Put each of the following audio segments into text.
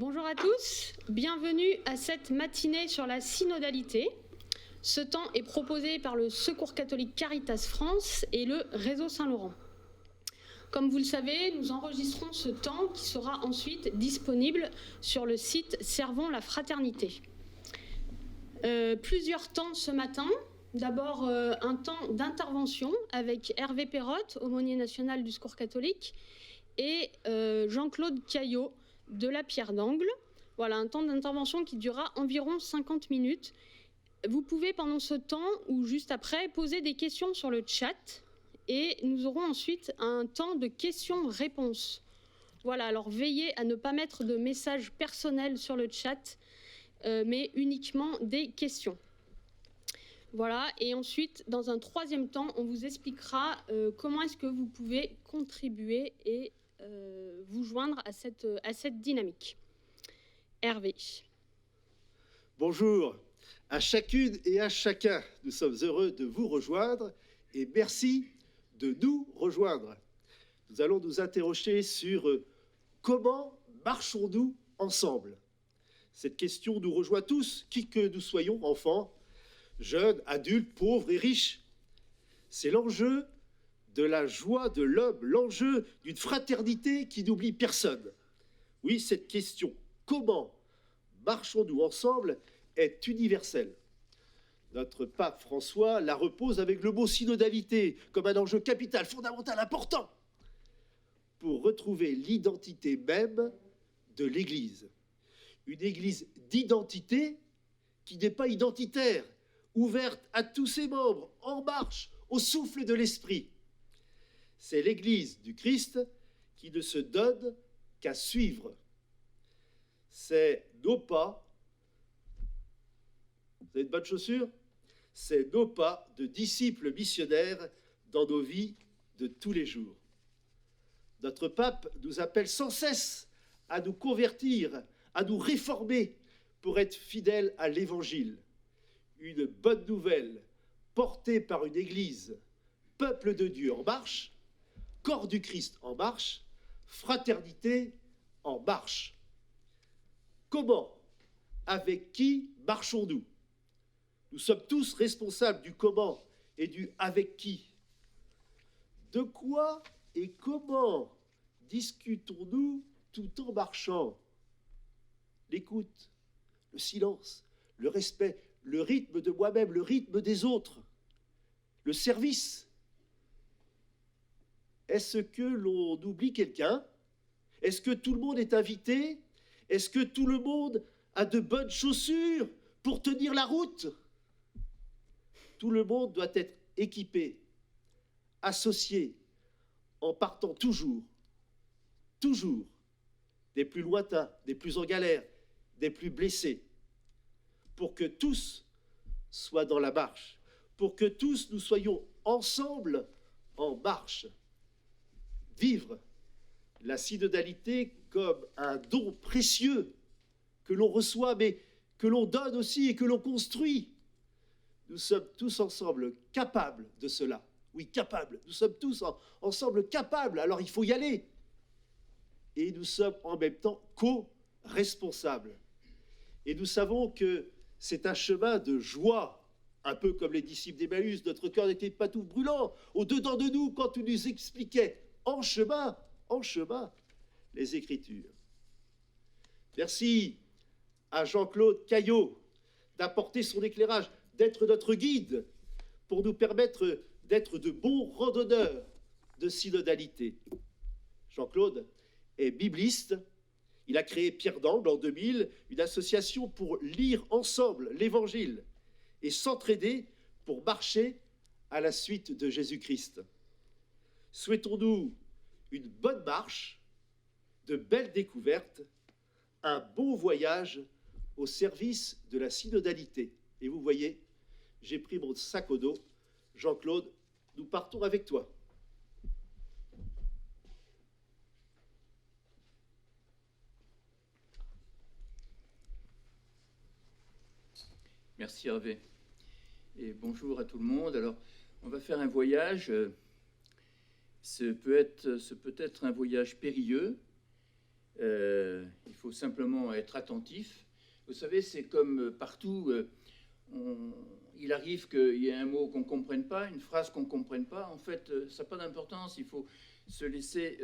Bonjour à tous, bienvenue à cette matinée sur la synodalité. Ce temps est proposé par le Secours catholique Caritas France et le Réseau Saint-Laurent. Comme vous le savez, nous enregistrons ce temps qui sera ensuite disponible sur le site Servons la Fraternité. Plusieurs temps ce matin. D'abord, un temps d'intervention avec Hervé Perrotte, aumônier national du Secours catholique, et Jean-Claude Caillot de la Pierre d'Angle. Voilà, un temps d'intervention qui durera environ 50 minutes. Vous pouvez, pendant ce temps ou juste après, poser des questions sur le chat et nous aurons ensuite un temps de questions-réponses. Voilà, alors veillez à ne pas mettre de messages personnels sur le chat, mais uniquement des questions. Voilà, et ensuite, dans un troisième temps, on vous expliquera comment est-ce que vous pouvez contribuer et vous joindre à cette dynamique. Hervé. Bonjour à chacune et à chacun. Nous sommes heureux de vous rejoindre et merci de nous rejoindre. Nous allons nous interroger sur comment marchons-nous ensemble. Cette question nous rejoint tous, qui que nous soyons, enfants, jeunes, adultes, pauvres et riches. C'est l'enjeu de la joie de l'homme, l'enjeu d'une fraternité qui n'oublie personne. Oui, cette question, comment marchons-nous ensemble, est universelle. Notre pape François la repose avec le mot synodalité, comme un enjeu capital, fondamental, important, pour retrouver l'identité même de l'Église. Une Église d'identité qui n'est pas identitaire, ouverte à tous ses membres, en marche, au souffle de l'Esprit. C'est l'Église du Christ qui ne se donne qu'à suivre. C'est nos pas, vous avez de bonnes chaussures? C'est nos pas de disciples missionnaires dans nos vies de tous les jours. Notre pape nous appelle sans cesse à nous convertir, à nous réformer pour être fidèles à l'Évangile. Une bonne nouvelle portée par une Église, peuple de Dieu en marche, corps du Christ en marche, fraternité en marche. Comment, avec qui marchons-nous? Nous sommes tous responsables du comment et du avec qui. De quoi et comment discutons-nous tout en marchant? L'écoute, le silence, le respect, le rythme de moi-même, le rythme des autres, le service. Est-ce que l'on oublie quelqu'un? Est-ce que tout le monde est invité? Est-ce que tout le monde a de bonnes chaussures pour tenir la route? Tout le monde doit être équipé, associé, en partant toujours, des plus lointains, des plus en galère, des plus blessés, pour que tous soient dans la marche, pour que tous nous soyons ensemble en marche. Vivre la synodalité comme un don précieux que l'on reçoit, mais que l'on donne aussi et que l'on construit. Nous sommes tous ensemble capables de cela. Oui, capables. Nous sommes tous ensemble capables. Alors il faut y aller. Et nous sommes en même temps co-responsables. Et nous savons que c'est un chemin de joie, un peu comme les disciples d'Emmaüs. Notre cœur n'était pas tout brûlant au-dedans de nous quand tu nous expliquais en chemin, les Écritures. Merci à Jean-Claude Caillot d'apporter son éclairage, d'être notre guide pour nous permettre d'être de bons randonneurs de synodalité. Jean-Claude est bibliste. Il a créé Pierre d'Angle en 2000, une association pour lire ensemble l'Évangile et s'entraider pour marcher à la suite de Jésus-Christ. Souhaitons-nous une bonne marche, de belles découvertes, un bon voyage au service de la synodalité. Et vous voyez, j'ai pris mon sac au dos. Jean-Claude, nous partons avec toi. Merci Hervé. Et bonjour à tout le monde. Alors, on va faire un voyage. Ce peut être un voyage périlleux, Il faut simplement être attentif. Vous savez, c'est comme partout, il arrive qu'il y ait un mot qu'on ne comprenne pas, une phrase qu'on ne comprenne pas. En fait, ça n'a pas d'importance. Il faut se laisser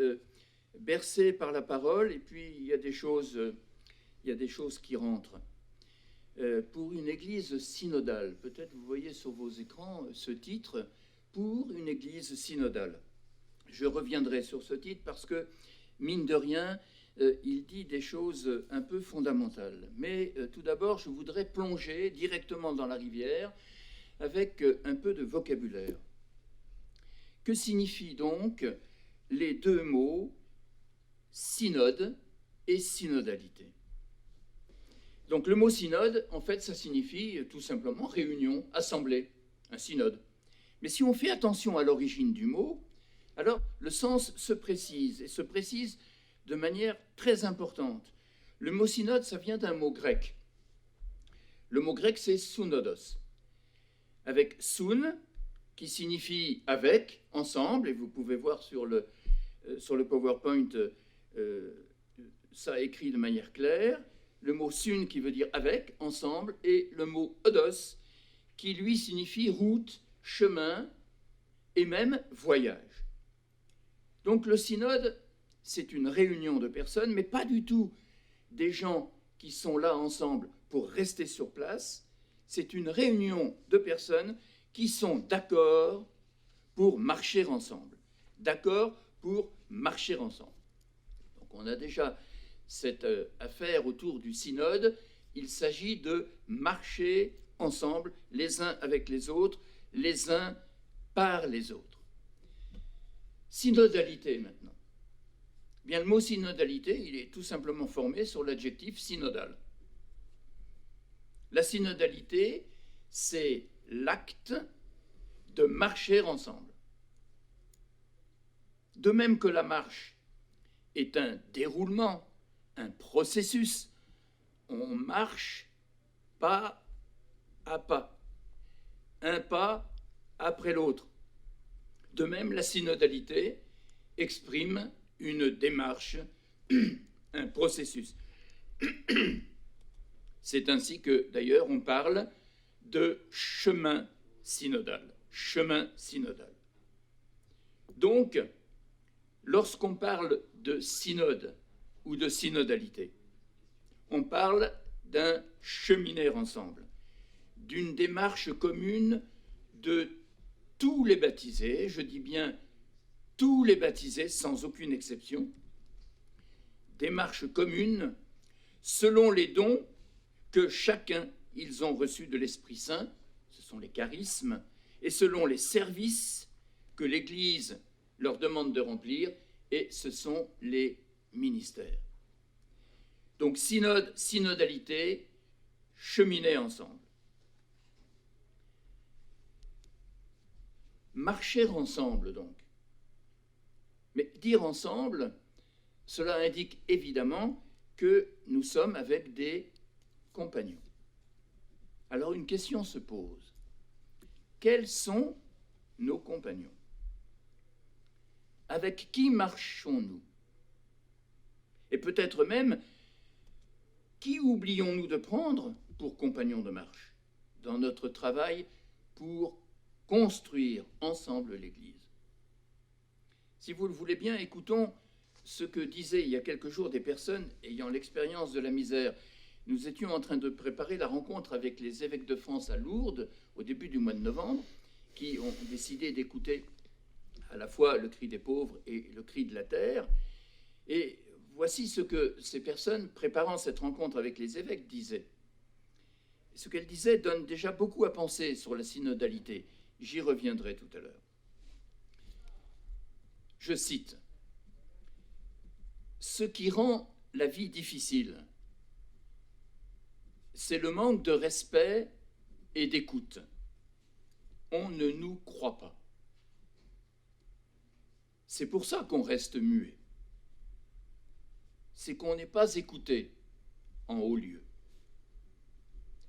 bercer par la parole. Et puis, il y a des choses qui rentrent. Pour une église synodale, peut-être vous voyez sur vos écrans ce titre, pour une église synodale. Je reviendrai sur ce titre parce que, mine de rien, il dit des choses un peu fondamentales. Mais tout d'abord, je voudrais plonger directement dans la rivière avec un peu de vocabulaire. Que signifient donc les deux mots synode et synodalité? Donc le mot synode, en fait, ça signifie tout simplement réunion, assemblée, un synode. Mais si on fait attention à l'origine du mot, alors le sens se précise, et se précise de manière très importante. Le mot synode, ça vient d'un mot grec. Le mot grec, c'est sounodos, avec soun, qui signifie avec, ensemble, et vous pouvez voir sur le PowerPoint, ça écrit de manière claire, le mot sun qui veut dire avec, ensemble, et le mot odos qui lui signifie route, chemin et même voyage. Donc le synode, c'est une réunion de personnes, mais pas du tout des gens qui sont là ensemble pour rester sur place. C'est une réunion de personnes qui sont d'accord pour marcher ensemble. D'accord pour marcher ensemble. Donc on a déjà cette affaire autour du synode. Il s'agit de marcher ensemble, les uns avec les autres, les uns par les autres. Synodalité maintenant. Bien, le mot synodalité, il est tout simplement formé sur l'adjectif synodal. La synodalité, c'est l'acte de marcher ensemble. De même que la marche est un déroulement, un processus, on marche pas à pas, un pas après l'autre. De même, la synodalité exprime une démarche, un processus. C'est ainsi que, d'ailleurs, on parle de chemin synodal. Chemin synodal. Donc, lorsqu'on parle de synode ou de synodalité, on parle d'un cheminer ensemble, d'une démarche commune de tous les baptisés, je dis bien tous les baptisés sans aucune exception, démarche commune selon les dons que chacun ils ont reçus de l'Esprit Saint, ce sont les charismes, et selon les services que l'Église leur demande de remplir, et ce sont les ministères. Donc synode, synodalité, cheminer ensemble. Marcher ensemble, donc. Mais dire ensemble, cela indique évidemment que nous sommes avec des compagnons. Alors une question se pose. Quels sont nos compagnons? Avec qui marchons-nous? Et peut-être même, qui oublions-nous de prendre pour compagnons de marche dans notre travail pour construire ensemble l'Église? Si vous le voulez bien, écoutons ce que disaient il y a quelques jours des personnes ayant l'expérience de la misère. Nous étions en train de préparer la rencontre avec les évêques de France à Lourdes au début du mois de novembre, qui ont décidé d'écouter à la fois le cri des pauvres et le cri de la terre. Et voici ce que ces personnes, préparant cette rencontre avec les évêques, disaient. Et ce qu'elles disaient donne déjà beaucoup à penser sur la synodalité. J'y reviendrai tout à l'heure. Je cite, « Ce qui rend la vie difficile, c'est le manque de respect et d'écoute. On ne nous croit pas. C'est pour ça qu'on reste muet. C'est qu'on n'est pas écouté en haut lieu. »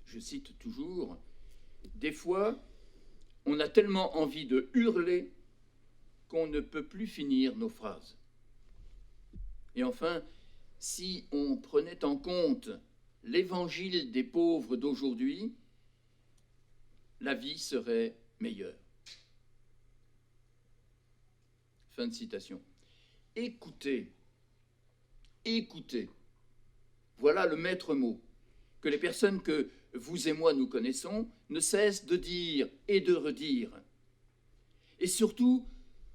Je cite toujours, « Des fois, on a tellement envie de hurler qu'on ne peut plus finir nos phrases. » Et enfin, si on prenait en compte l'évangile des pauvres d'aujourd'hui, la vie serait meilleure. Fin de citation. Écoutez, écoutez. Voilà le maître mot que les personnes que vous et moi nous connaissons ne cessent de dire et de redire. Et surtout,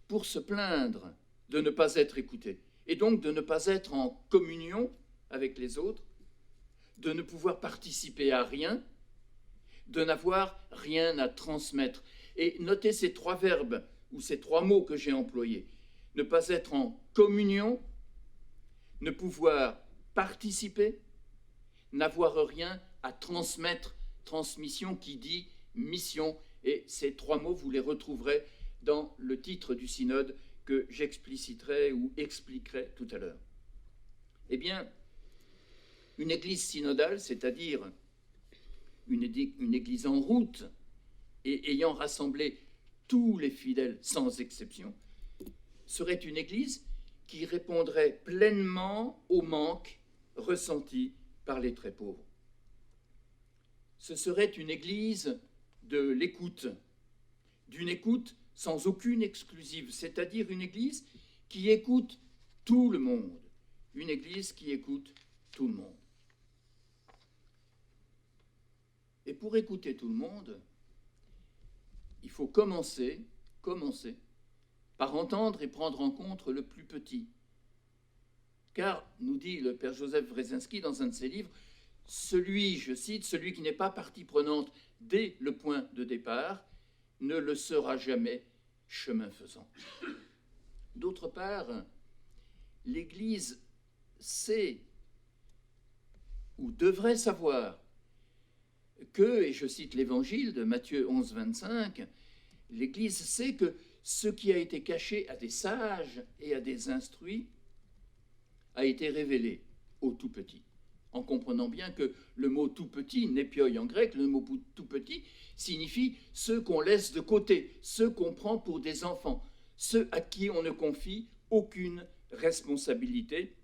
pour se plaindre de ne pas être écoutés, et donc de ne pas être en communion avec les autres, de ne pouvoir participer à rien, de n'avoir rien à transmettre. Et notez ces trois verbes, ou ces trois mots que j'ai employés. Ne pas être en communion, ne pouvoir participer, n'avoir rien à transmettre, transmission qui dit mission. Et ces trois mots, vous les retrouverez dans le titre du synode que j'expliciterai ou expliquerai tout à l'heure. Eh bien, une église synodale, c'est-à-dire une église en route et ayant rassemblé tous les fidèles sans exception, serait une église qui répondrait pleinement au manque ressenti par les très pauvres. Ce serait une église de l'écoute, d'une écoute sans aucune exclusive, c'est-à-dire une église qui écoute tout le monde, une église qui écoute tout le monde. Et pour écouter tout le monde, il faut commencer par entendre et prendre en compte le plus petit. Car, nous dit le père Joseph Wresinski dans un de ses livres, celui, je cite, celui qui n'est pas partie prenante dès le point de départ, ne le sera jamais chemin faisant. D'autre part, l'Église sait, ou devrait savoir, que, et je cite l'Évangile de Matthieu 11, 25, l'Église sait que ce qui a été caché à des sages et à des instruits a été révélé aux tout petits. En comprenant bien que le mot tout petit, népioi en grec, le mot tout petit signifie ceux qu'on laisse de côté, ceux qu'on prend pour des enfants, ceux à qui on ne confie aucune responsabilité,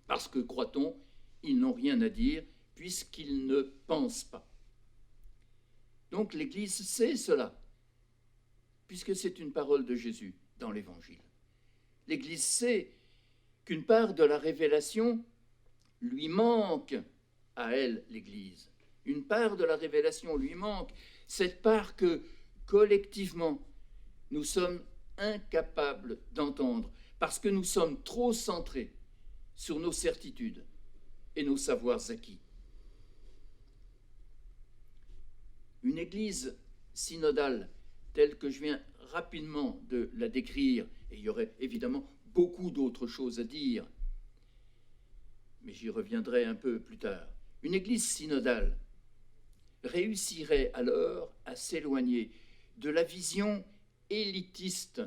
parce que, croit-on, ils n'ont rien à dire puisqu'ils ne pensent pas. Donc l'Église sait cela, puisque c'est une parole de Jésus dans l'Évangile. L'Église sait qu'une part de la révélation lui manque à elle, l'Église. Une part de la révélation lui manque, cette part que, collectivement, nous sommes incapables d'entendre, parce que nous sommes trop centrés sur nos certitudes et nos savoirs acquis. Une Église synodale, telle que je viens rapidement de la décrire, et il y aurait évidemment beaucoup d'autres choses à dire, mais j'y reviendrai un peu plus tard. Une Église synodale réussirait alors à s'éloigner de la vision élitiste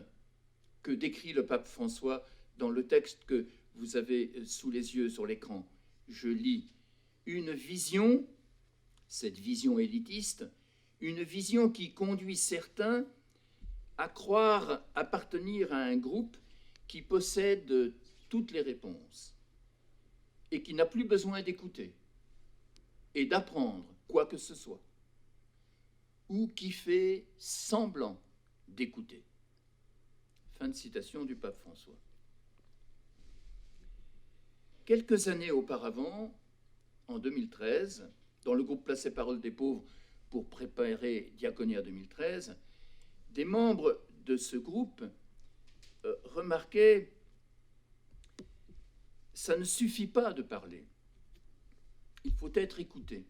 que décrit le pape François dans le texte que vous avez sous les yeux sur l'écran. Je lis une vision, cette vision élitiste, une vision qui conduit certains à croire appartenir à un groupe qui possède toutes les réponses et qui n'a plus besoin d'écouter et d'apprendre quoi que ce soit, ou qui fait semblant d'écouter. Fin de citation du pape François. Quelques années auparavant, en 2013, dans le groupe Place et Parole des Pauvres pour préparer Diaconia 2013, des membres de ce groupe remarquaient « ça ne suffit pas de parler, il faut être écouté.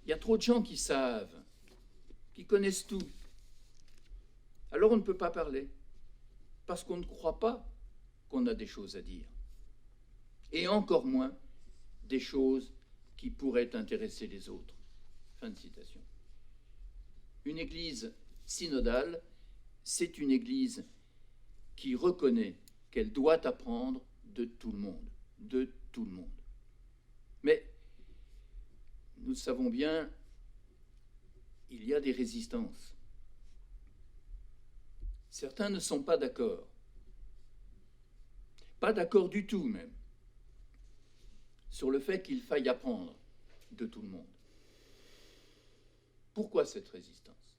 Il y a trop de gens qui savent, qui connaissent tout. Alors on ne peut pas parler, parce qu'on ne croit pas qu'on a des choses à dire. Et encore moins des choses qui pourraient intéresser les autres. » Fin de citation. Une église synodale, c'est une église qui reconnaît qu'elle doit apprendre de tout le monde, de tout le monde. Mais nous savons bien, il y a des résistances. Certains ne sont pas d'accord. Pas d'accord du tout même. sur le fait qu'il faille apprendre de tout le monde. Pourquoi cette résistance?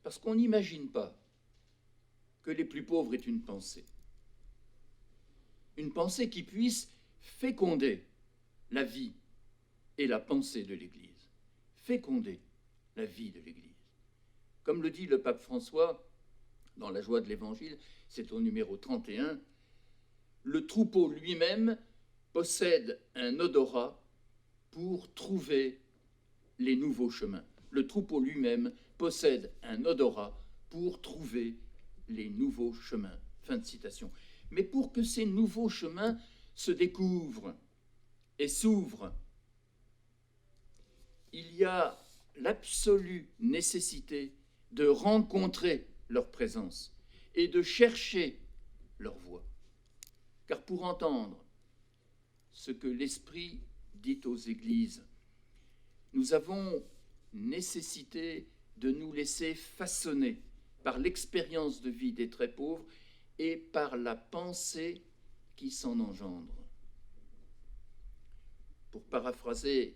Parce qu'on n'imagine pas que les plus pauvres aient une pensée qui puisse féconder la vie et la pensée de l'Église, féconder la vie de l'Église. Comme le dit le pape François dans La joie de l'Évangile, c'est au numéro 31, le troupeau lui-même possède un odorat pour trouver les nouveaux chemins. Le troupeau lui-même possède un odorat pour trouver les nouveaux chemins. Fin de citation. Mais pour que ces nouveaux chemins se découvrent et s'ouvrent, il y a l'absolue nécessité de rencontrer leur présence et de chercher leur voix. Car pour entendre ce que l'Esprit dit aux Églises, nous avons nécessité de nous laisser façonner par l'expérience de vie des très pauvres et par la pensée qui s'en engendre. Pour paraphraser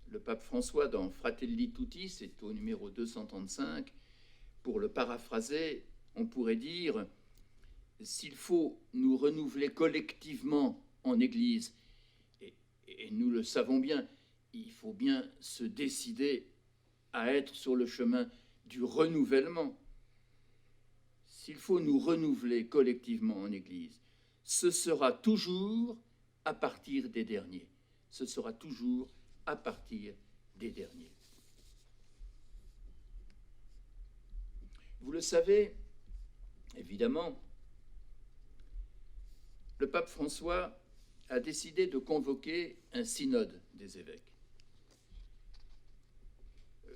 le pape François dans Fratelli Tutti, c'est au numéro 235, pour le paraphraser, on pourrait dire « S'il faut nous renouveler collectivement en Église, et nous le savons bien, il faut bien se décider à être sur le chemin du renouvellement. S'il faut nous renouveler collectivement en Église, ce sera toujours à partir des derniers. Ce sera toujours à partir des derniers. » Vous le savez, évidemment, le pape François a décidé de convoquer un synode des évêques.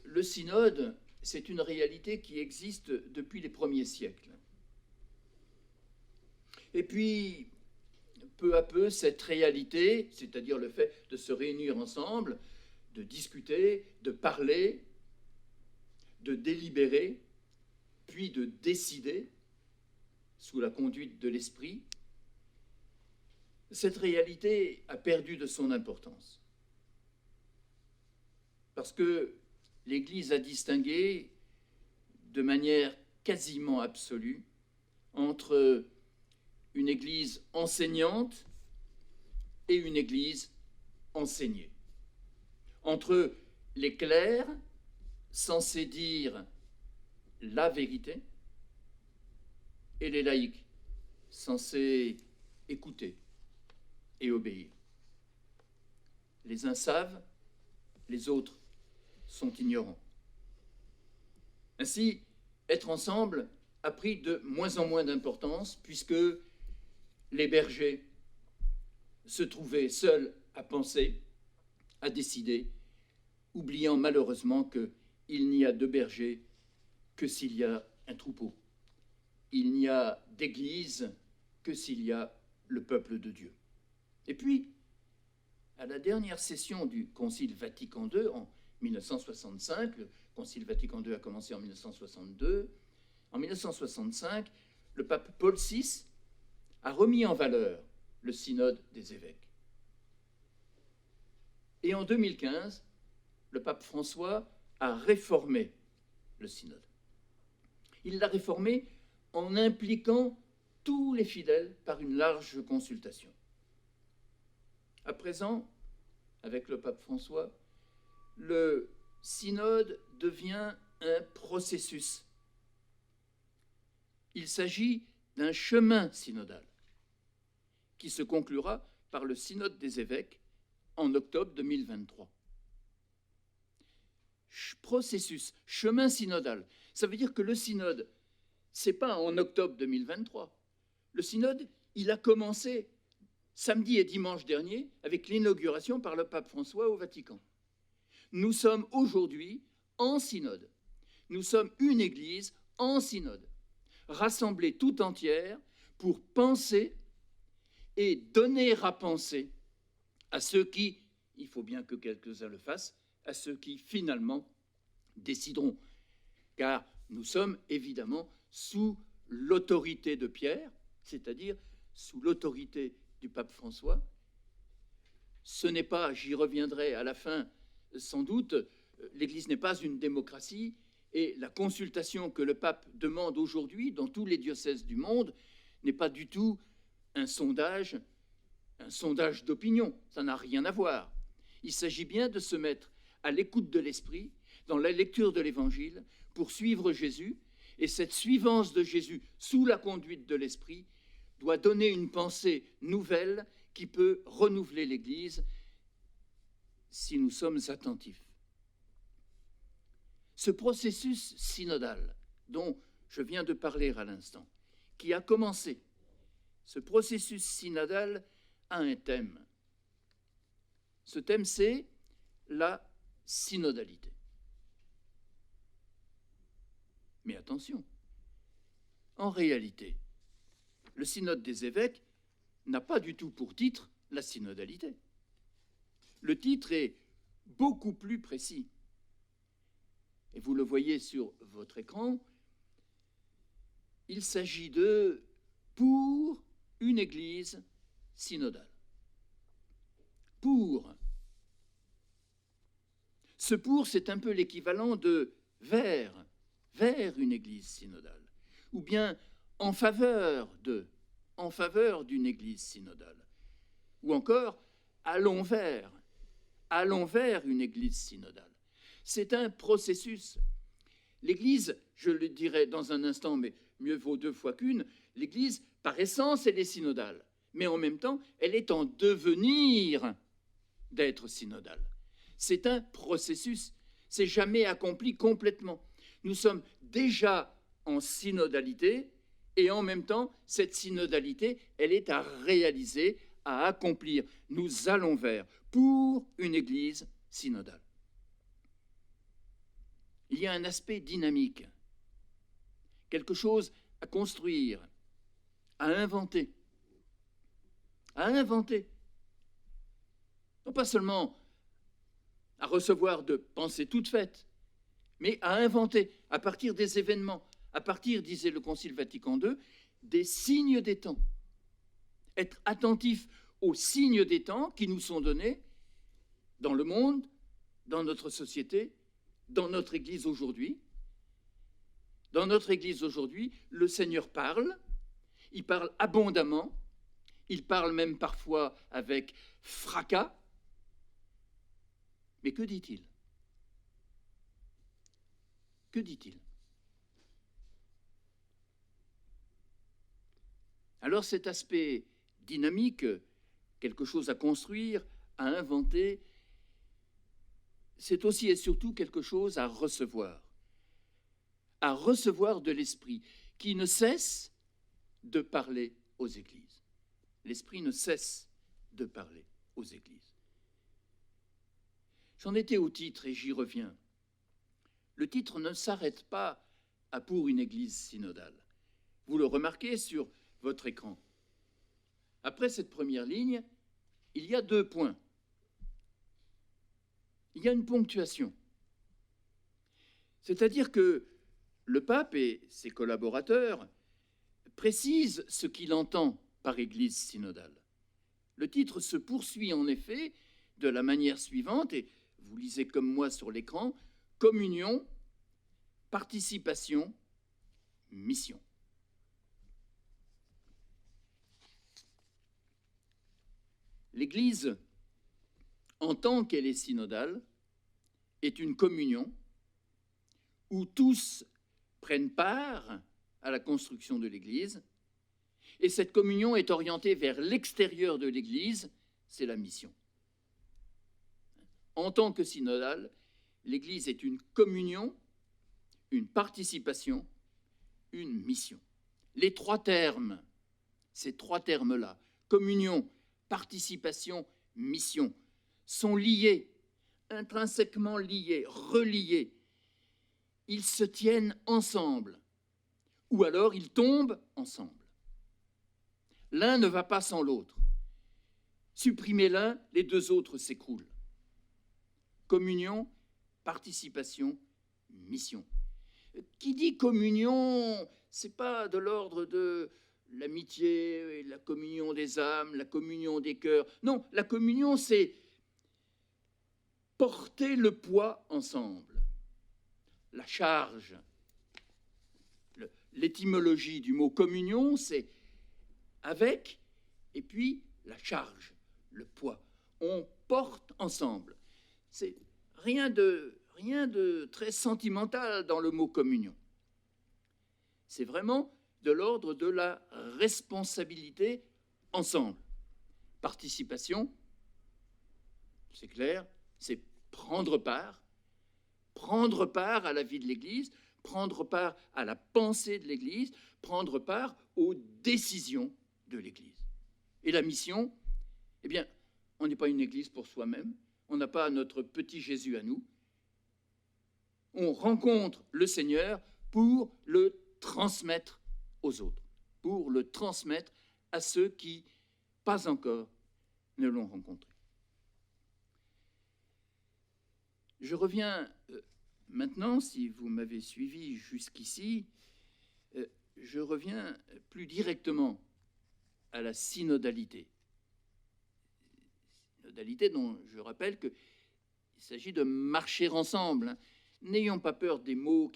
Le synode, c'est une réalité qui existe depuis les premiers siècles. Et puis, peu à peu, cette réalité, c'est-à-dire le fait de se réunir ensemble, de discuter, de parler, de délibérer, puis de décider, sous la conduite de l'Esprit, cette réalité a perdu de son importance. Parce que l'Église a distingué de manière quasiment absolue entre une Église enseignante et une Église enseignée. Entre les clercs, censés dire la vérité, et les laïcs, censés écouter et obéir. Les uns savent, les autres sont ignorants. Ainsi, être ensemble a pris de moins en moins d'importance puisque les bergers se trouvaient seuls à penser, à décider, oubliant malheureusement qu'il n'y a de bergers que s'il y a un troupeau. Il n'y a d'église que s'il y a le peuple de Dieu. Et puis, à la dernière session du Concile Vatican II, en 1965, le Concile Vatican II a commencé en 1962, en 1965, le pape Paul VI a remis en valeur le synode des évêques. Et en 2015, le pape François a réformé le synode. Il l'a réformé en impliquant tous les fidèles par une large consultation. À présent, avec le pape François, le synode devient un processus. Il s'agit d'un chemin synodal qui se conclura par le synode des évêques en octobre 2023. Processus, chemin synodal, ça veut dire que le synode, c'est pas en octobre 2023. Le synode, il a commencé samedi et dimanche dernier avec l'inauguration par le pape François au Vatican. Nous sommes aujourd'hui en synode. Nous sommes une église en synode, rassemblée tout entière pour penser et donner à penser à ceux qui, il faut bien que quelques-uns le fassent, à ceux qui finalement décideront. Car nous sommes évidemment sous l'autorité de Pierre, c'est-à-dire sous l'autorité du pape François. Ce n'est pas, j'y reviendrai à la fin sans doute, l'Église n'est pas une démocratie et la consultation que le pape demande aujourd'hui dans tous les diocèses du monde n'est pas du tout un sondage d'opinion, ça n'a rien à voir. Il s'agit bien de se mettre à l'écoute de l'Esprit, dans la lecture de l'Évangile, pour suivre Jésus, et cette suivance de Jésus sous la conduite de l'Esprit doit donner une pensée nouvelle qui peut renouveler l'Église si nous sommes attentifs. Ce processus synodal dont je viens de parler à l'instant, qui a commencé, ce processus synodal a un thème. Ce thème, c'est la synodalité. Mais attention, en réalité, le synode des évêques n'a pas du tout pour titre la synodalité. Le titre est beaucoup plus précis. Et vous le voyez sur votre écran, il s'agit de « pour une Église synodale ». Pour. Ce « pour », c'est un peu l'équivalent de « vers une Église synodale », ou bien « en faveur d'une Église synodale », ou encore « allons vers une Église synodale ». C'est un processus. L'Église, je le dirai dans un instant, mais mieux vaut deux fois qu'une, l'Église, par essence, elle est synodale. Mais en même temps, elle est en devenir d'être synodale. C'est un processus. C'est jamais accompli complètement. Nous sommes déjà en synodalité et en même temps, cette synodalité, elle est à réaliser, à accomplir. Nous allons vers pour une Église synodale. Il y a un aspect dynamique, quelque chose à construire, à inventer. Non pas seulement à recevoir de pensées toutes faites, mais à inventer à partir des événements, à partir, disait le Concile Vatican II, des signes des temps. Être attentif aux signes des temps qui nous sont donnés dans le monde, dans notre société, dans notre Église aujourd'hui. Dans notre Église aujourd'hui, le Seigneur parle, il parle abondamment, il parle même parfois avec fracas. Mais que dit-il ? Que dit-il ? Alors cet aspect dynamique, quelque chose à construire, à inventer, c'est aussi et surtout quelque chose à recevoir de l'Esprit qui ne cesse de parler aux Églises. L'Esprit ne cesse de parler aux Églises. J'en étais au titre et j'y reviens. Le titre ne s'arrête pas à pour une Église synodale. Vous le remarquez sur votre écran. Après cette première ligne, il y a 2 points. Il y a une ponctuation. C'est-à-dire que le pape et ses collaborateurs précisent ce qu'il entend par Église synodale. Le titre se poursuit en effet de la manière suivante, et vous lisez comme moi sur l'écran, communion, participation, mission. L'Église, en tant qu'elle est synodale, est une communion où tous prennent part à la construction de l'Église, et cette communion est orientée vers l'extérieur de l'Église, c'est la mission. En tant que synodale, l'Église est une communion, une participation, une mission. Les 3 termes, ces 3 termes-là, communion, participation, mission, sont liés, intrinsèquement liés, reliés. Ils se tiennent ensemble, ou alors ils tombent ensemble. L'un ne va pas sans l'autre. Supprimez l'un, les 2 autres s'écroulent. Communion, participation, mission. Qui dit communion, c'est pas de l'ordre de l'amitié, la communion des âmes, la communion des cœurs. Non, la communion, c'est porter le poids ensemble, la charge. L'étymologie du mot communion, c'est avec, et puis la charge, le poids. On porte ensemble. C'est rien de très sentimental dans le mot communion. C'est vraiment de l'ordre de la responsabilité ensemble. Participation, c'est clair, c'est prendre part à la vie de l'Église, prendre part à la pensée de l'Église, prendre part aux décisions de l'Église. Et la mission, eh bien, on n'est pas une Église pour soi-même, on n'a pas notre petit Jésus à nous. On rencontre le Seigneur pour le transmettre aux autres, pour le transmettre à ceux qui, pas encore, ne l'ont rencontré. Je reviens maintenant, si vous m'avez suivi jusqu'ici, je reviens plus directement à la synodalité. Synodalité dont je rappelle qu'il s'agit de marcher ensemble. N'ayons pas peur des mots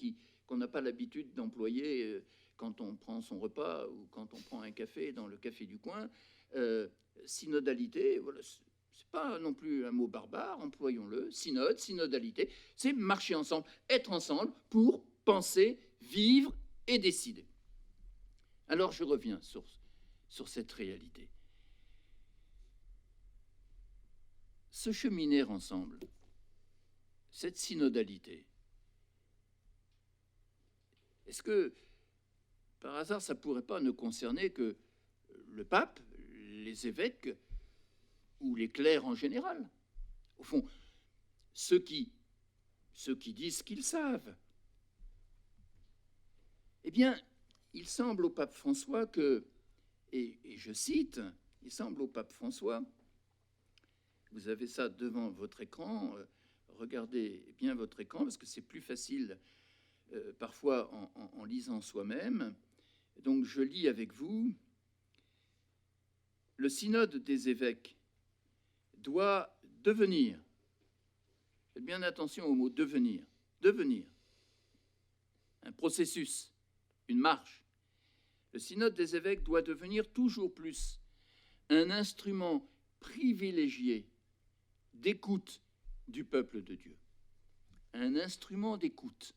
qu'on n'a pas l'habitude d'employer quand on prend son repas ou quand on prend un café dans le café du coin. Synodalité, voilà, c'est pas non plus un mot barbare, employons-le. Synode, synodalité, c'est marcher ensemble, être ensemble pour penser, vivre et décider. Alors je reviens sur cette réalité. Se cheminer ensemble, cette synodalité, est-ce que, par hasard, ça ne pourrait pas ne concerner que le pape, les évêques ou les clercs en général? Au fond, ceux qui disent qu'ils savent. Eh bien, il semble au pape François que, et je cite, il semble au pape François, vous avez ça devant votre écran, regardez bien votre écran parce que c'est plus facile parfois en lisant soi-même. Donc je lis avec vous. Le synode des évêques doit devenir, faites bien attention au mot devenir, un processus, une marche. Le synode des évêques doit devenir toujours plus un instrument privilégié d'écoute du peuple de Dieu. Un instrument d'écoute.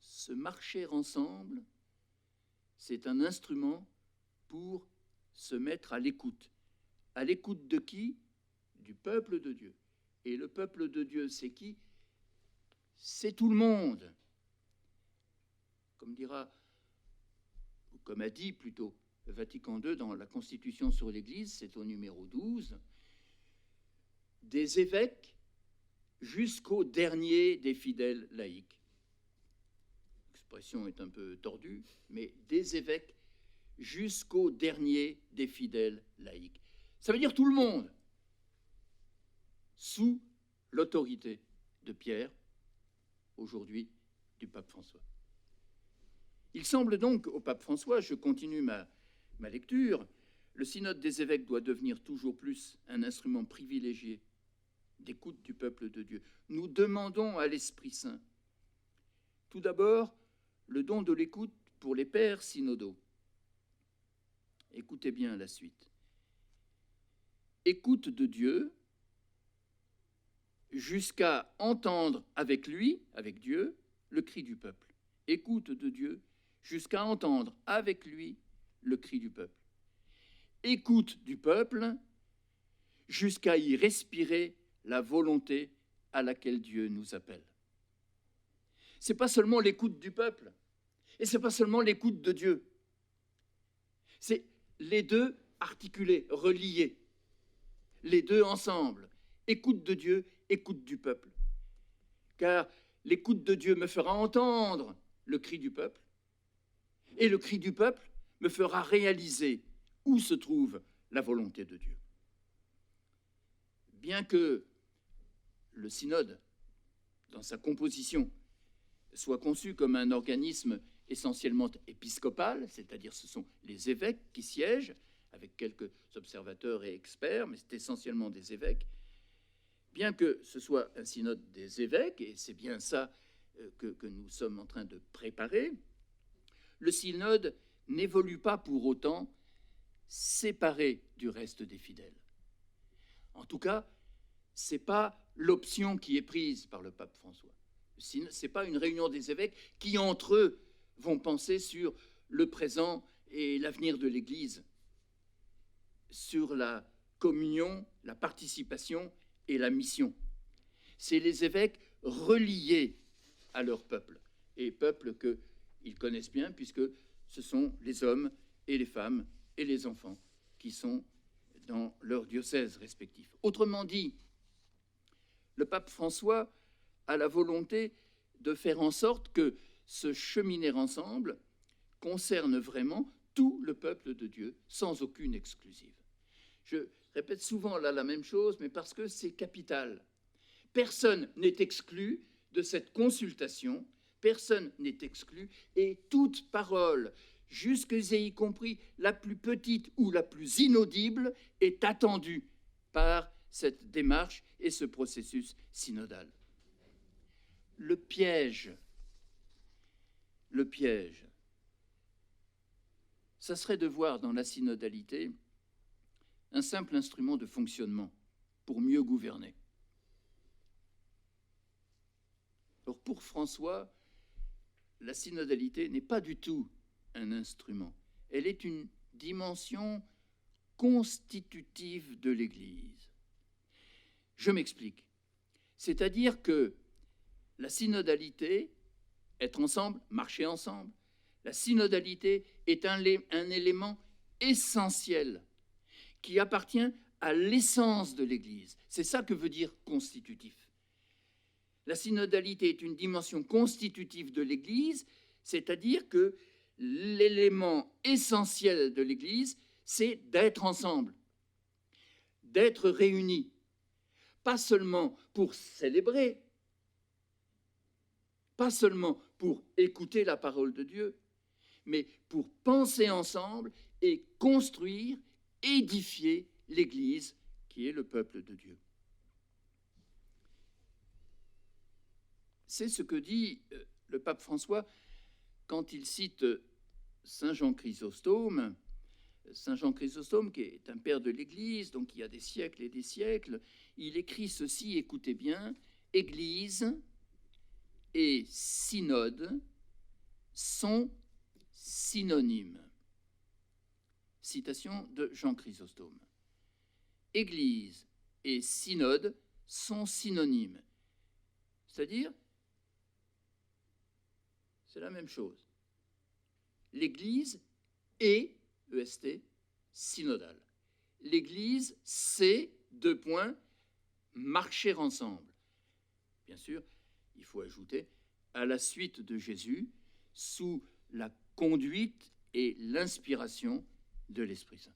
Se marcher ensemble, c'est un instrument pour se mettre à l'écoute. À l'écoute de qui? Du peuple de Dieu. Et le peuple de Dieu, c'est qui? C'est tout le monde. Comme a dit plutôt Vatican II dans la Constitution sur l'Église, c'est au numéro 12, des évêques jusqu'au dernier des fidèles laïcs. L'expression est un peu tordue, mais des évêques jusqu'au dernier des fidèles laïcs. Ça veut dire tout le monde, sous l'autorité de Pierre, aujourd'hui du pape François. Il semble donc au pape François, je continue ma lecture, le synode des évêques doit devenir toujours plus un instrument privilégié d'écoute du peuple de Dieu. Nous demandons à l'Esprit Saint, tout d'abord, le don de l'écoute pour les pères synodaux. Écoutez bien la suite. Écoute de Dieu jusqu'à entendre avec lui, avec Dieu, le cri du peuple. Écoute de Dieu jusqu'à entendre avec lui le cri du peuple. Écoute du peuple jusqu'à y respirer la volonté à laquelle Dieu nous appelle. Ce n'est pas seulement l'écoute du peuple, et ce n'est pas seulement l'écoute de Dieu. C'est les deux articulés, reliés, les deux ensemble. Écoute de Dieu, écoute du peuple. Car l'écoute de Dieu me fera entendre le cri du peuple, et le cri du peuple me fera réaliser où se trouve la volonté de Dieu. Bien que le synode, dans sa composition, soit conçu comme un organisme essentiellement épiscopale, c'est-à-dire ce sont les évêques qui siègent, avec quelques observateurs et experts, mais c'est essentiellement des évêques. Bien que ce soit un synode des évêques, et c'est bien ça que nous sommes en train de préparer, le synode n'évolue pas pour autant séparé du reste des fidèles. En tout cas, ce n'est pas l'option qui est prise par le pape François. Ce n'est pas une réunion des évêques qui, entre eux, vont penser sur le présent et l'avenir de l'Église, sur la communion, la participation et la mission. C'est les évêques reliés à leur peuple, et peuple qu'ils connaissent bien, puisque ce sont les hommes et les femmes et les enfants qui sont dans leurs diocèses respectifs. Autrement dit, le pape François a la volonté de faire en sorte que ce cheminer ensemble concerne vraiment tout le peuple de Dieu, sans aucune exclusive. Je répète souvent là la même chose, mais parce que c'est capital. Personne n'est exclu de cette consultation, personne n'est exclu, et toute parole, jusque et y compris la plus petite ou la plus inaudible, est attendue par cette démarche et ce processus synodal. Le piège, ça serait de voir dans la synodalité un simple instrument de fonctionnement pour mieux gouverner. Or, pour François, la synodalité n'est pas du tout un instrument. Elle est une dimension constitutive de l'Église. Je m'explique. C'est-à-dire que la synodalité, être ensemble, marcher ensemble, la synodalité est un élément essentiel qui appartient à l'essence de l'Église. C'est ça que veut dire constitutif. La synodalité est une dimension constitutive de l'Église, c'est-à-dire que l'élément essentiel de l'Église, c'est d'être ensemble, d'être réunis, pas seulement pour célébrer, pas seulement pour écouter la parole de Dieu, mais pour penser ensemble et construire, édifier l'Église qui est le peuple de Dieu. C'est ce que dit le pape François quand il cite Saint Jean Chrysostome. Saint Jean Chrysostome, qui est un père de l'Église, donc il y a des siècles et des siècles, il écrit ceci, écoutez bien, « Église et synode sont synonymes ». Citation de Jean Chrysostome. « Église et synode sont synonymes ». C'est-à-dire, c'est la même chose. L'Église est, EST, synodale. L'Église, c'est, marcher ensemble. Bien sûr, il faut ajouter, à la suite de Jésus, sous la conduite et l'inspiration de l'Esprit Saint.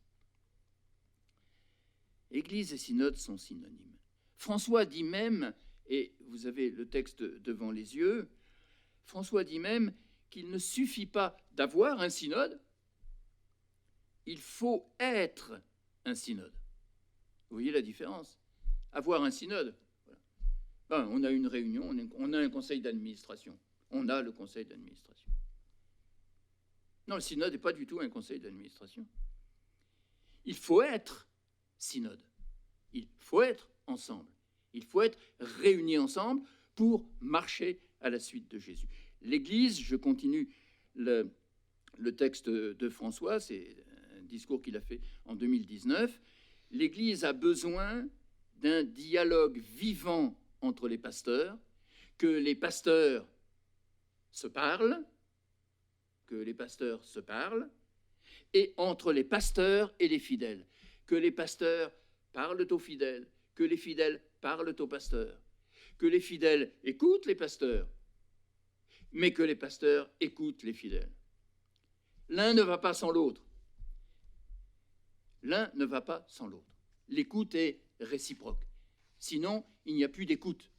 Église et synode sont synonymes. François dit même, et vous avez le texte devant les yeux, François dit même qu'il ne suffit pas d'avoir un synode, il faut être un synode. Vous voyez la différence? Avoir un synode, voilà. Ben, on a une réunion, on a un conseil d'administration. On a le conseil d'administration. Non, le synode n'est pas du tout un conseil d'administration. Il faut être synode. Il faut être ensemble. Il faut être réunis ensemble pour marcher à la suite de Jésus. L'Église, je continue le texte de François, c'est un discours qu'il a fait en 2019, l'Église a besoin d'un dialogue vivant entre les pasteurs, que les pasteurs se parlent, et entre les pasteurs et les fidèles, que les pasteurs parlent aux fidèles, que les fidèles parlent aux pasteurs, que les fidèles écoutent les pasteurs, mais que les pasteurs écoutent les fidèles. L'un ne va pas sans l'autre. L'un ne va pas sans l'autre. L'écoute est réciproque. Sinon, il n'y a plus d'écoute.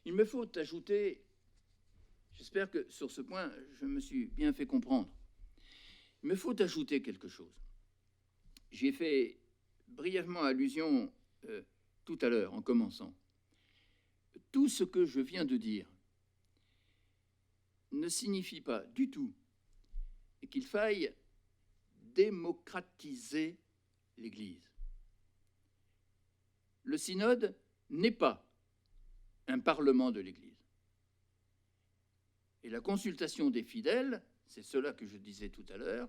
Il me faut ajouter J'espère que sur ce point, je me suis bien fait comprendre. Il me faut ajouter quelque chose. J'y ai fait brièvement allusion tout à l'heure, en commençant. Tout ce que je viens de dire ne signifie pas du tout qu'il faille démocratiser l'Église. Le synode n'est pas un parlement de l'Église. Et la consultation des fidèles, c'est cela que je disais tout à l'heure,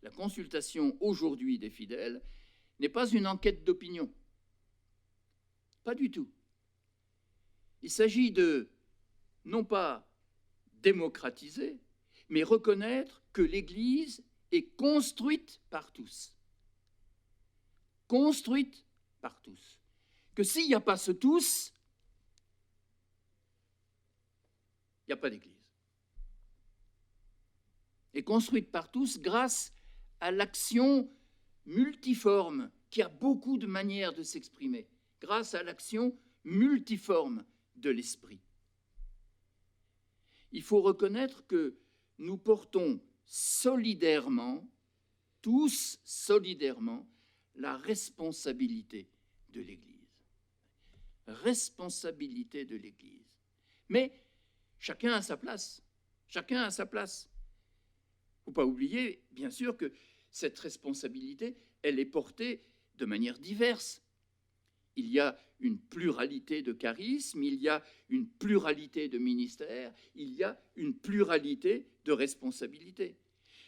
la consultation aujourd'hui des fidèles n'est pas une enquête d'opinion. Pas du tout. Il s'agit de, non pas démocratiser, mais reconnaître que l'Église est construite par tous. Construite par tous. Que s'il n'y a pas ce tous, il n'y a pas d'Église. Et construite par tous grâce à l'action multiforme, qui a beaucoup de manières de s'exprimer, grâce à l'action multiforme de l'esprit. Il faut reconnaître que nous portons solidairement, tous solidairement, la responsabilité de l'Église. Responsabilité de l'Église. Mais chacun a sa place. Chacun a sa place. Il ne faut pas oublier, bien sûr, que cette responsabilité, elle est portée de manière diverse. Il y a une pluralité de charismes, il y a une pluralité de ministères, il y a une pluralité de responsabilités.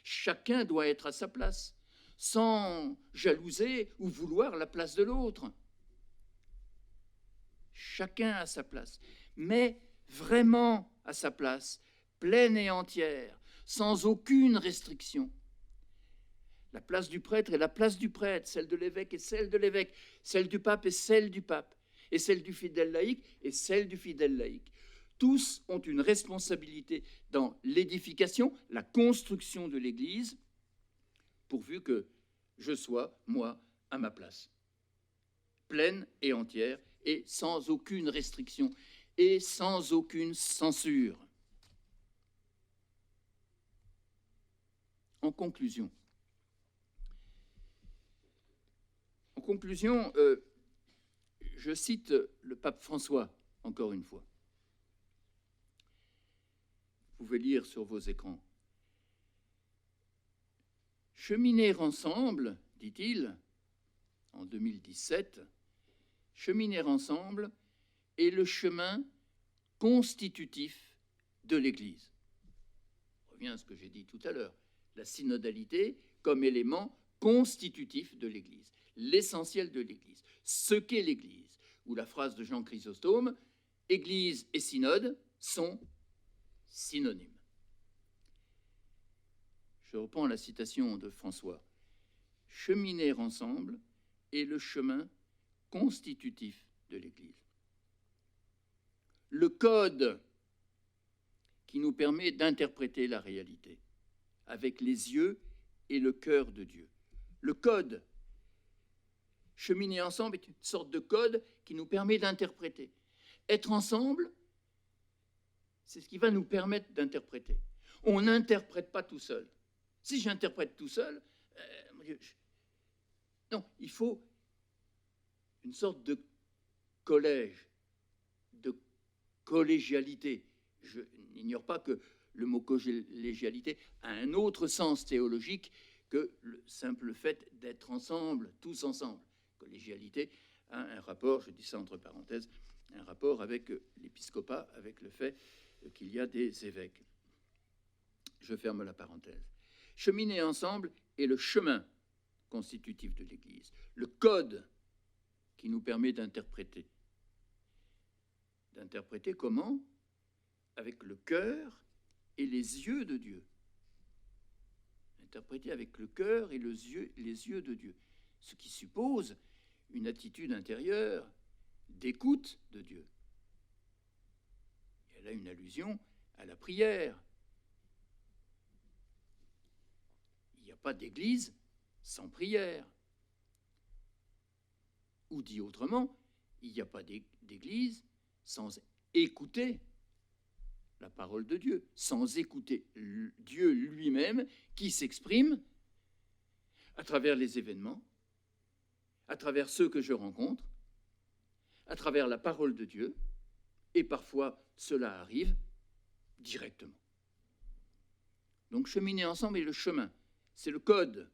Chacun doit être à sa place, sans jalouser ou vouloir la place de l'autre. Chacun à sa place, mais vraiment à sa place, pleine et entière, sans aucune restriction. La place du prêtre est la place du prêtre, celle de l'évêque est celle de l'évêque, celle du pape est celle du pape, et celle du fidèle laïque est celle du fidèle laïque. Tous ont une responsabilité dans l'édification, la construction de l'Église, pourvu que je sois, moi, à ma place, pleine et entière, et sans aucune restriction, et sans aucune censure. En conclusion, je cite le pape François, encore une fois. Vous pouvez lire sur vos écrans. Cheminer ensemble, dit-il, en 2017, cheminer ensemble est le chemin constitutif de l'Église. Je reviens à ce que j'ai dit tout à l'heure. La synodalité comme élément constitutif de l'Église, l'essentiel de l'Église, ce qu'est l'Église, ou la phrase de Jean Chrysostome, Église et synode sont synonymes. Je reprends la citation de François. Cheminer ensemble est le chemin constitutif de l'Église. Le code qui nous permet d'interpréter la réalité avec les yeux et le cœur de Dieu. Le code. Cheminer ensemble est une sorte de code qui nous permet d'interpréter. Être ensemble, c'est ce qui va nous permettre d'interpréter. On n'interprète pas tout seul. Si j'interprète tout seul, non, il faut une sorte de collège, de collégialité. Je n'ignore pas que le mot collégialité a un autre sens théologique que le simple fait d'être ensemble, tous ensemble. Collégialité a un rapport, je dis ça entre parenthèses, un rapport avec l'épiscopat, avec le fait qu'il y a des évêques. Je ferme la parenthèse. Cheminer ensemble est le chemin constitutif de l'Église, le code qui nous permet d'interpréter. D'interpréter comment? Avec le cœur et les yeux de Dieu. Interpréter avec le cœur et les yeux de Dieu. Ce qui suppose une attitude intérieure d'écoute de Dieu. Elle a une allusion à la prière. Il n'y a pas d'église sans prière. Ou dit autrement, il n'y a pas d'église sans écouter la parole de Dieu, sans écouter Dieu lui-même qui s'exprime à travers les événements, à travers ceux que je rencontre, à travers la parole de Dieu, et parfois cela arrive directement. Donc cheminer ensemble est le chemin, c'est le code.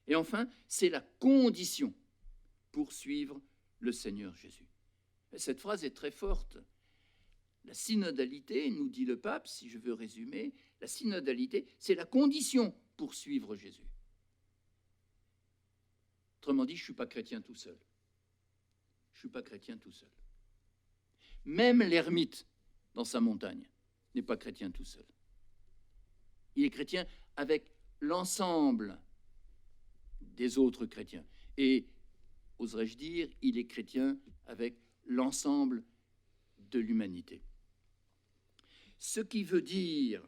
Et enfin, c'est la condition pour suivre le Seigneur Jésus. Et cette phrase est très forte. La synodalité, nous dit le pape, si je veux résumer, la synodalité, c'est la condition pour suivre Jésus. Autrement dit, je ne suis pas chrétien tout seul. Je ne suis pas chrétien tout seul. Même l'ermite, dans sa montagne, n'est pas chrétien tout seul. Il est chrétien avec l'ensemble des autres chrétiens. Et, oserais-je dire, il est chrétien avec l'ensemble de l'humanité. Ce qui veut dire,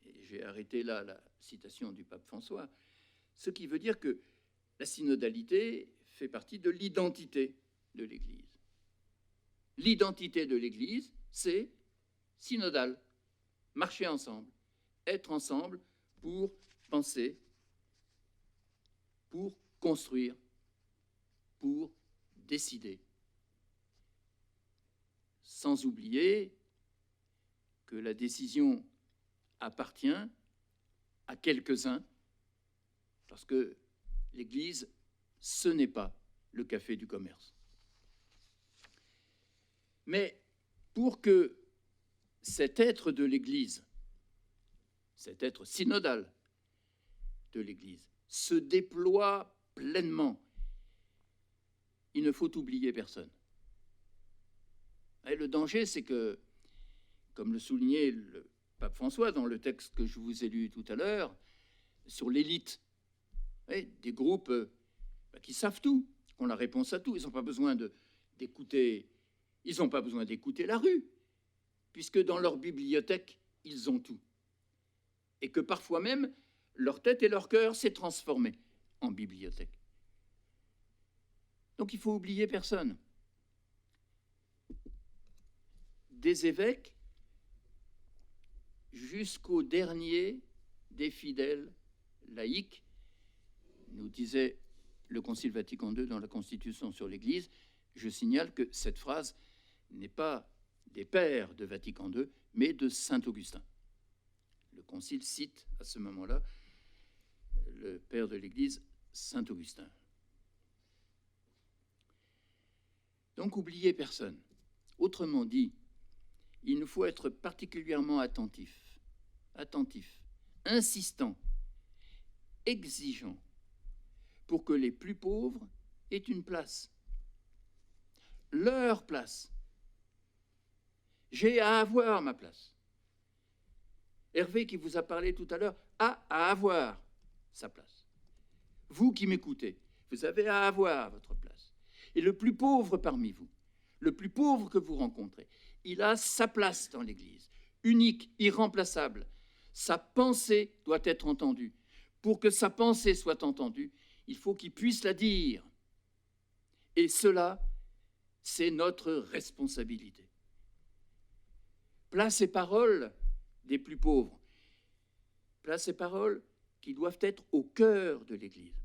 et j'ai arrêté là la citation du pape François, ce qui veut dire que la synodalité fait partie de l'identité de l'Église. L'identité de l'Église, c'est synodal, marcher ensemble, être ensemble pour penser, pour construire, pour décider. Sans oublier que la décision appartient à quelques-uns, parce que l'Église, ce n'est pas le café du commerce. Mais pour que cet être de l'Église, cet être synodal de l'Église, se déploie pleinement, il ne faut oublier personne. Et le danger, c'est que, comme le soulignait le pape François dans le texte que je vous ai lu tout à l'heure, sur l'élite, des groupes qui savent tout, qui ont la réponse à tout, ils n'ont pas besoin d'écouter, ils n'ont pas besoin d'écouter la rue, puisque dans leur bibliothèque, ils ont tout. Et que parfois même, leur tête et leur cœur s'est transformé en bibliothèque. Donc il faut oublier personne. Des évêques jusqu'au dernier des fidèles laïcs, nous disait le Concile Vatican II dans la Constitution sur l'Église. Je signale que cette phrase n'est pas des pères de Vatican II, mais de saint Augustin. Le Concile cite à ce moment-là le père de l'Église, saint Augustin. Donc, oubliez personne. Autrement dit, il nous faut être particulièrement attentif, insistant, exigeant, pour que les plus pauvres aient une place. Leur place. J'ai à avoir ma place. Hervé, qui vous a parlé tout à l'heure, a à avoir sa place. Vous qui m'écoutez, vous avez à avoir votre place. Et le plus pauvre parmi vous, le plus pauvre que vous rencontrez, il a sa place dans l'Église, unique, irremplaçable. Sa pensée doit être entendue. Pour que sa pensée soit entendue, il faut qu'il puisse la dire. Et cela, c'est notre responsabilité. Place et paroles des plus pauvres. Place et paroles qui doivent être au cœur de l'Église.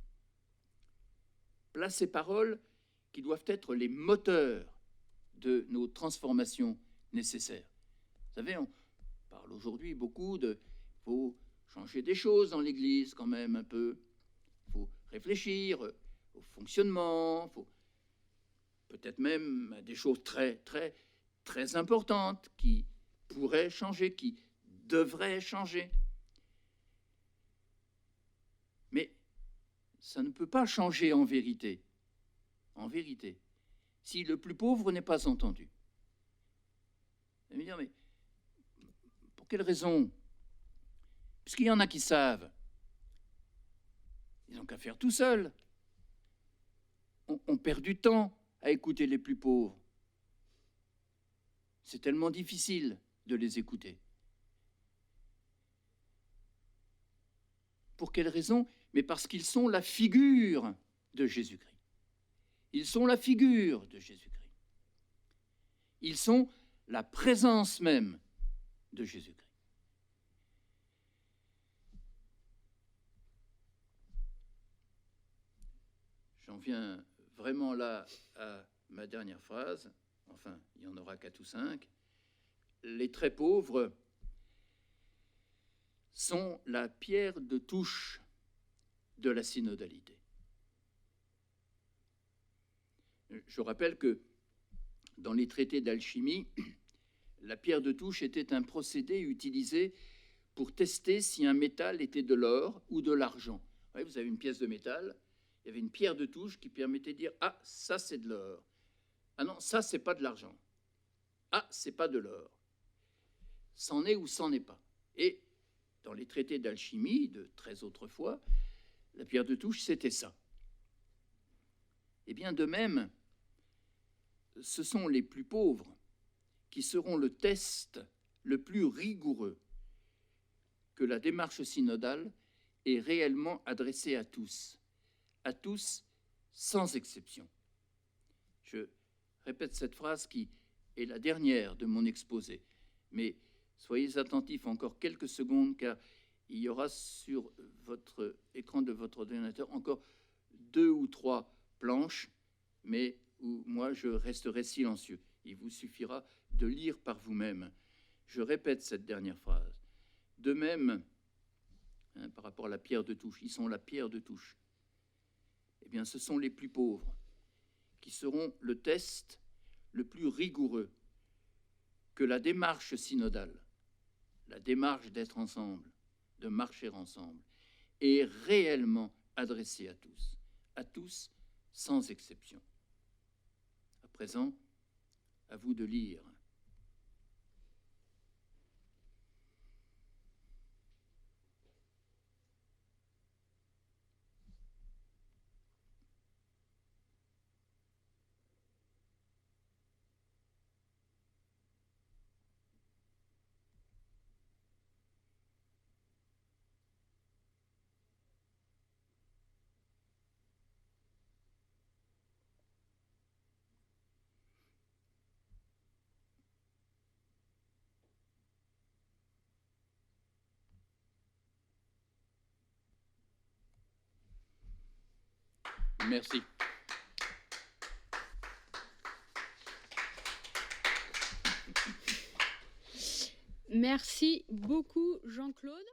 Place et paroles qui doivent être les moteurs de nos transformations nécessaires. Vous savez, on parle aujourd'hui beaucoup de « faut changer des choses dans l'Église quand même un peu, il faut réfléchir au fonctionnement, faut peut-être même à des choses très, très, très importantes qui pourraient changer, qui devraient changer. » Mais ça ne peut pas changer en vérité. En vérité, si le plus pauvre n'est pas entendu. Vous allez me dire, mais pour quelle raison? Puisqu'il y en a qui savent. Ils n'ont qu'à faire tout seuls. On perd du temps à écouter les plus pauvres. C'est tellement difficile de les écouter. Pour quelle raison? Mais parce qu'ils sont la figure de Jésus-Christ. Ils sont la figure de Jésus-Christ. Ils sont la présence même de Jésus-Christ. J'en viens vraiment là à ma dernière phrase, enfin, il y en aura 4 ou 5. Les très pauvres sont la pierre de touche de la synodalité. Je rappelle que dans les traités d'alchimie, la pierre de touche était un procédé utilisé pour tester si un métal était de l'or ou de l'argent. Vous avez une pièce de métal, il y avait une pierre de touche qui permettait de dire « Ah, ça c'est de l'or. Ah non, ça c'est pas de l'argent. Ah, c'est pas de l'or. C'en est ou c'en est pas. » Et dans les traités d'alchimie de très autrefois, la pierre de touche, c'était ça. Et bien de même, ce sont les plus pauvres qui seront le test le plus rigoureux que la démarche synodale est réellement adressée à tous sans exception. Je répète cette phrase qui est la dernière de mon exposé, mais soyez attentifs encore quelques secondes car il y aura sur votre écran de votre ordinateur encore 2 ou 3 planches, mais où moi je resterai silencieux. Il vous suffira de lire par vous-même. Je répète cette dernière phrase. De même, par rapport à la pierre de touche, ils sont la pierre de touche. Eh bien, ce sont les plus pauvres qui seront le test le plus rigoureux que la démarche synodale, la démarche d'être ensemble, de marcher ensemble, est réellement adressée à tous sans exception. À présent, à vous de lire. Merci. Merci beaucoup, Jean-Claude.